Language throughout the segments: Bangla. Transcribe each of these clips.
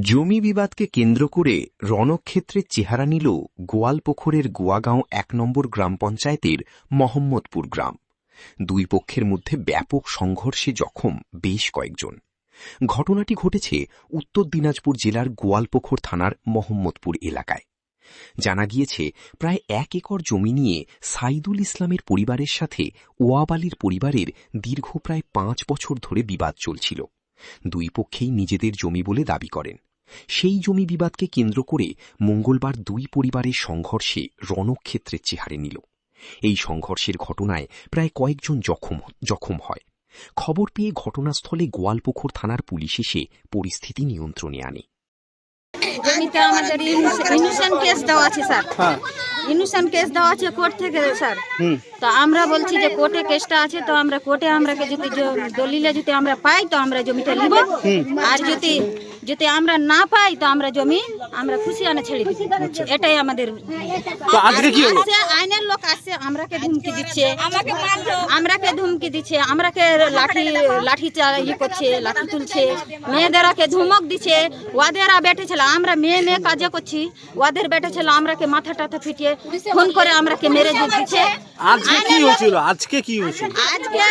জমি বিবাদকে কেন্দ্র করে রণক্ষেত্রের চেহারা নিল গোয়ালপুকুরের গোয়াগাঁও ১ নম্বর গ্রাম পঞ্চায়েতের মোহাম্মদপুর গ্রাম। দুই পক্ষের মধ্যে ব্যাপক সংঘর্ষে জখম বেশ কয়েকজন। ঘটনাটি ঘটেছে উত্তর দিনাজপুর জেলার গোয়ালপুকুর থানার মোহাম্মদপুর এলাকায়। জানা গিয়েছে, প্রায় ১ একর জমি নিয়ে সাইদুল ইসলামের পরিবারের সাথে ওয়াব আলীর পরিবারের দীর্ঘ প্রায় ৫ বছর ধরে বিবাদ চলছিল। দুই পক্ষেই নিজেদের জমি বলে দাবি করেন। সেই জমি বিবাদকে কেন্দ্র করে মঙ্গলবার দুই পরিবারের সংঘর্ষে রণক্ষেত্রের চেহারা নিল। এই সংঘর্ষের ঘটনায় প্রায় কয়েকজন জখম হয়। খবর পেয়ে ঘটনাস্থলে গোয়ালপুকুর থানার পুলিশ এসে পরিস্থিতি নিয়ন্ত্রণে আনে। জমিতে আমাদের ইনুশন কেস দেওয়া আছে স্যার, ইনুশন কেস দেওয়া আছে কোর্ট থেকে স্যার। তো আমরা বলছি যে কোর্টে কেসটা আছে, তো আমরা কোর্টে আমরাকে যদি দলিলে যদি আমরা পাই তো আমরা জমিটা নিব, আর যদি আমরা না পাই তো আমরা জমি আমরা খুশি আনে ছেড়ে দিব। এটাই আমাদের। তো আজকে কি হলো? আইনের লোক আসছে, আমরাকে ধুমকি দিচ্ছে, আমরাকে লাঠি করছে, লাঠি তুলছে, মেয়েদেরকে ধমক দিচ্ছে। ওদেরা বেটে ছিল, আমরা মেয়ে কাজে করছি, ওদের বেটে ছিল আমরাকে মাথা টাথা ফিটিয়ে ফোন করে আমরাকে মেরে দিচ্ছে। আজকে কি হয়েছিল? আজকে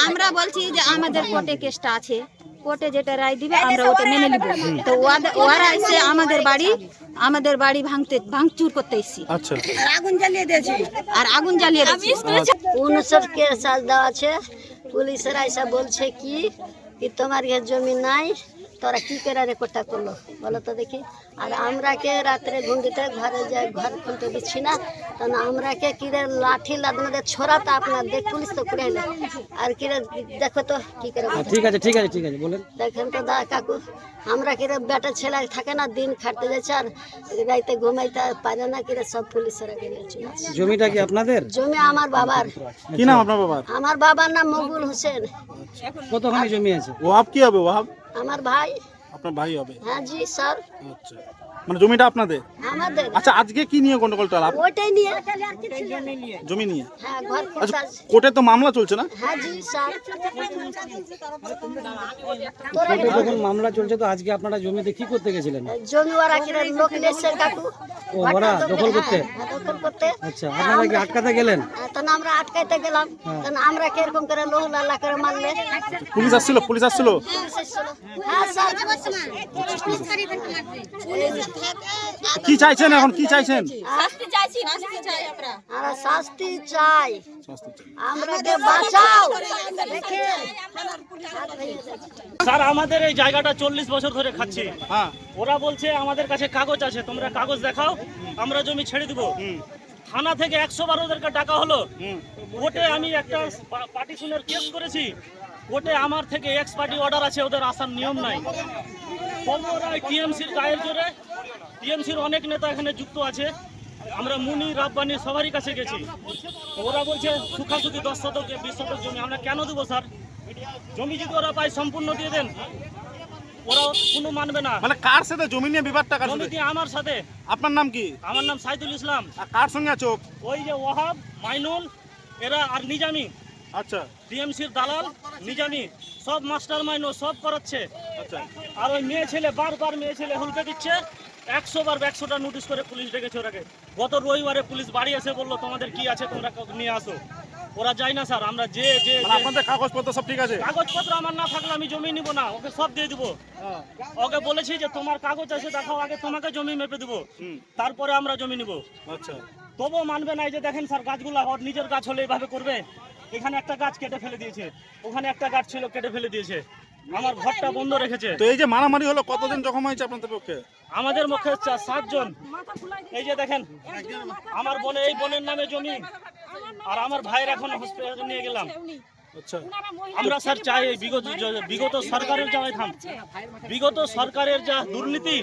আমরা বলছি যে আমাদের কোর্টে কেসটা আছে, কোর্টে যেটা রায় দিবে আমরা ওটা মেনে নিব। তো ওরা এসে আমাদের বাড়ি ভাঙচুর করতে এসেছি। আচ্ছা, আগুন জ্বালিয়ে দিয়েছি। 59 কেস দেওয়া আছে। পুলিশেরা এসে বলছে কি তোমার জমি নাই, তোরা কি করে রেকর্ডটা করলো বলো তো দেখি। আর আমরাকে রাত্রে ঘুমটিতে ঘরে যাই, ঘর খুলতে দিচ্ছি না, তখন আমরাকে কিরে লাঠি লাদনে ছড়াতে আপনার দেখ পুলিশ তো করে এলো। আর কিরে দেখো তো কি করে। ঠিক আছে বলেন। দেখেন তো দা কাকু, আমরা কিরে বেটা ছেলে থাকে না, দিন খাটতে যাচ্ছে আর রাইতে ঘুমাইতে পারে না, কিরে সব পুলিশেরা কিনে চলে আসে। জমিটা কি আপনাদের? জমি আমার বাবার। কি নাম আপনার বাবার? আমার বাবার নাম মকবুল হোসেন। কতখানি জমি আছে? ওয়াব কি হবে? ওয়াব আমার ভাই। আপনার ভাই হবে? হ্যাঁ জি স্যার। আচ্ছা, মানে জমিটা আপনাদের? আমাদের। আচ্ছা, আজকে কি নিয়ে গন্ডগোলটা? ওইটাই নিয়ে, জমি নিয়ে। হ্যাঁ, ঘর আচ্ছা, কোর্টে তো মামলা চলছে না? হ্যাঁ জি স্যার। কোর্টে যখন মামলা চলছে, তো আজকে আপনারা জমিতে কি করতে গেছিলেন? জমি ওরা কিনে লোক নিয়েছে কাকু। ওরা দখল করতে? দখল করতে। আচ্ছা, আপনারা কি আটকাতে গেলেন? তখন আমরা আটকাইতে গেলাম, তখন আমরা কিরকম করে লোহ লাল্লা করে মারলে। পুলিশ আসছিল? হ্যাঁ স্যার। কি চাইছেন এখন? কি চাইছেন? শাস্তি চাই, আমরাকে বাঁচাও। স্যার, আমাদের এই জায়গাটা 40 বছর ধরে খাচ্ছি। ওরা বলছে আমাদের কাছে কাগজ আছে, তোমরা কাগজ দেখাও, আমরা জমি ছেড়ে দিব। থানা থেকে 112 ওদেরকে ডাকা হলো। কোর্টে আমি একটা পার্টিশনের কেস করেছি, কোর্টে আমার থেকে এক্স পার্টি অর্ডার আছে, ওদের আসার নিয়ম নাই। ওরা টিএমসির গায়ের জোরে, টিএমসির অনেক নেতা এখানে যুক্ত আছে, আমরা মুনি রাব্বানি সবারই কাছে গেছি। ওরা বলছে সুখাসুখি 10 শতক 20 শতক জমি আমরা কেন দেবো স্যার? জমি যদি ওরা পায় সম্পূর্ণ দিয়ে দেন, ওরা কোনো মানবে না। মানে কার সাথে জমি নিয়ে বিবাদটা? জমি দিয়ে আমার সাথে। আপনার নাম কি? আমার নাম সাইদুল ইসলাম। কার সঙ্গে আছো? ওই যে ওয়াহাব, মাইনুল, এরা আর নিজামি। আচ্ছা, টিএমসির দালাল নিজামি সব মাস্টার মাইন্ড সব করাচ্ছে। আচ্ছা, আর ওই মেয়ে ছেলে বারবার হুলকে দিচ্ছে। 100টা নোটিশ করে পুলিশ ডেকেছে ওরাকে। গত রবিবারে পুলিশ বাড়ি এসে বললো তোমাদের কি আছে তোমরা নিয়ে আসো। ওরা যায় না স্যার। আমরা যে আপনাদের কাগজপত্র সব ঠিক আছে? কাগজপত্র আমার না থাকলে আমি জমি নিব না, ওকে সব দিয়ে দিব। ওকে বলেছি যে তোমার কাগজ আছে দেখাও, আগে তোমাকে জমি মেপে দেবো, তারপরে আমরা জমি নিব। আচ্ছা, তবুও মানবে না। এই যে দেখেন স্যার, গাছগুলো ওর নিজের গাছ হলে এইভাবে করবে। এখানে একটা গাছ কেটে ফেলে দিয়েছে, ওখানে একটা গাছ ছিল কেটে ফেলে দিয়েছে, আমার ঘরটা বন্ধ রেখেছে। তো এই যে মারামারি হলো, কতজন জখম হয়েছে আপনাদের পক্ষে? আমাদের পক্ষে 7 জন। এই যে দেখেন, আমার এই বোনের নামে জমি, আর আমার ভাইয়ের এখন হসপিটালে নিয়ে গেলাম। আচ্ছা, আমরা স্যার চাই বিগত সরকারের বিগত সরকারের যা দুর্নীতি,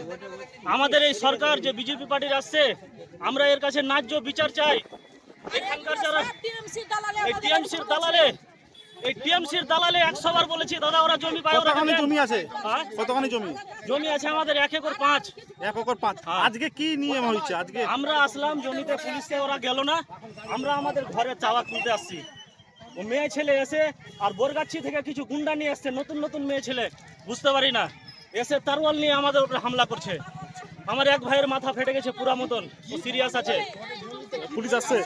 আমাদের এই সরকার যে বিজেপি পার্টির আসছে, আমরা এর কাছে ন্যায্য বিচার চাই। এখানকার যারা এই টিএমসির দালালে 100 বার বলেছি দাদা ওরা জমি পায়। কতখানি জমি আছে? কতখানি জমি আছে আমাদের 1 একর 5। 1 একর 5। আজকে কি নিয়ম হয়েছে? আজকে আমরা আসলাম জমিতে, পুলিশে ওরা গেল না, আমরা আমাদের ঘরে চাওয়া তুলতে আসছি। ও মেয়ে ছেলে এসে আর বোরগাছি থেকে কিছু গুন্ডা নিয়ে আসছে, নতুন মেয়ে ছেলে, বুঝতে পারি না। এসে তারওয়াল নিয়ে আমাদের উপরে হামলা করছে। আমার এক ভাইয়ের মাথা ফেটে গেছে পুরা মতন, ও সিরিয়াস আছে। পুলিশ আসছে,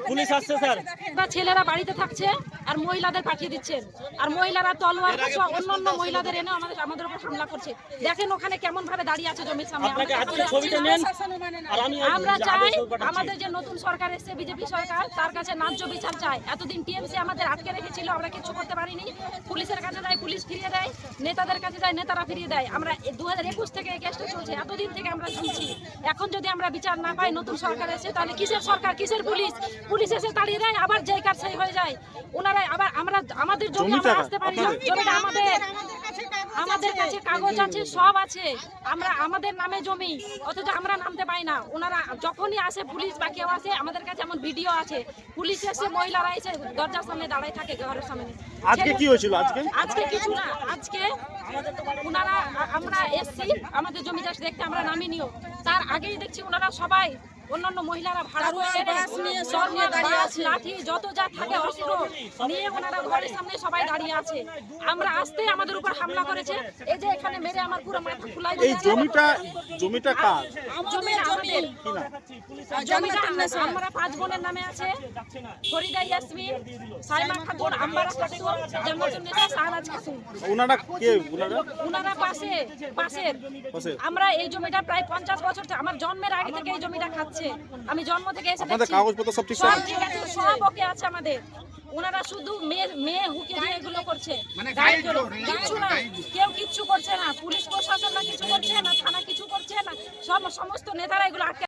পুলিশ আসছে স্যার। বা ছেলেরা বাড়িতে থাকছে আর মহিলাদের পাঠিয়ে দিচ্ছেন, আর মহিলারা তলোয়ার সহ অন্য মহিলাদের এনে আমাদের উপর হামলা করছে। দেখেন ওখানে কেমন ভাবে দাঁড়িয়ে আছে জমির সামনে। আপনাকে আজকে ছবিটা নেন, আর আমি আমরা চাই আমাদের যে নতুন সরকার এসেছে বিজেপি সরকার, তার কাছে ন্যায্য বিচার চাই। এতদিন টিএমসি আমাদের আটকে রেখেছিল, আমরা কিছু করতে পারিনি। পুলিশের কাছে যায়, পুলিশ ফিরিয়ে দেয়, নেতাদের কাছে যায়, নেতারা ফিরিয়ে দেয়। আমরা 2021 থেকে এই কেসটা চলছে, এতদিন থেকে আমরা শুনছি। এখন যদি আমরা বিচার না পাই, নতুন সরকার এসে, তাহলে কিসের সরকার, কিসের পুলিশ? পুলিশ এসে তাড়িয়ে দেয়, আবার যেই কাজ সেই হয়ে যায়। ওনারা আবার আমাদের জমি আমরা আসতে পারি না। জমিটা আমাদের কাছে কাগজ আছে, সব আছে, আমাদের নামে জমি, অথচ আমরা নামতে পাই না। ওনারা যখনই আসে, পুলিশ বা কেউ আসে, আমাদের কাছে এমন ভিডিও আছে, পুলিশ এসে মহিলারা এসে দরজার সামনে দাঁড়ায় থাকে, ঘরের সামনে। আজকে কি হয়েছিল? আজকে কিছু না, আজকে ওনারা আমরা এসছি আমাদের জমি চাষ দেখতে, আমরা নামিনিও। তার আগেই দেখছি ওনারা সবাই অন্যান্য মহিলারা ভাড়া করে লাঠি যত যা থাকে অস্ত্র নিয়ে ওনারা ঘরের সামনে সবাই দাঁড়িয়ে আছে। আমরা আসতে আমাদের উপর হামলা করেছে। এই যে এখানে মেরে আমার পুরো মাথা ফুলাই এই জমিটা কার? জমিটা আমাদের। জমিটা আমরা 5 বোনের নামে আছে, ফরিদা ইয়াসমিন, সাইমা খাতুন, আম্বারা খাতুন, জান্নাতুন্নেসা, শাহনাজ খাতুন। ওনারা কে? ওনারা পাশের। আমরা এই জমিটা প্রায় 50 বছর থেকে, আমার জন্মের আগে থেকে এই জমিটা খাচ্ছে। আমি জন্ম থেকে এসে আপনাদের দেখছি কাগজপত্র সব সব ঠিক আছে, সব ওকে আছে আমাদের। ওনারা শুধু মেয়ে হুকে দিয়ে এগুলো করছে, কিচ্ছু না, কেউ কিচ্ছু করছে না। পুলিশ প্রশাসন না কিছু করছে না, থানা কিছু করছে না, সমস্ত নেতারা এগুলো আটকে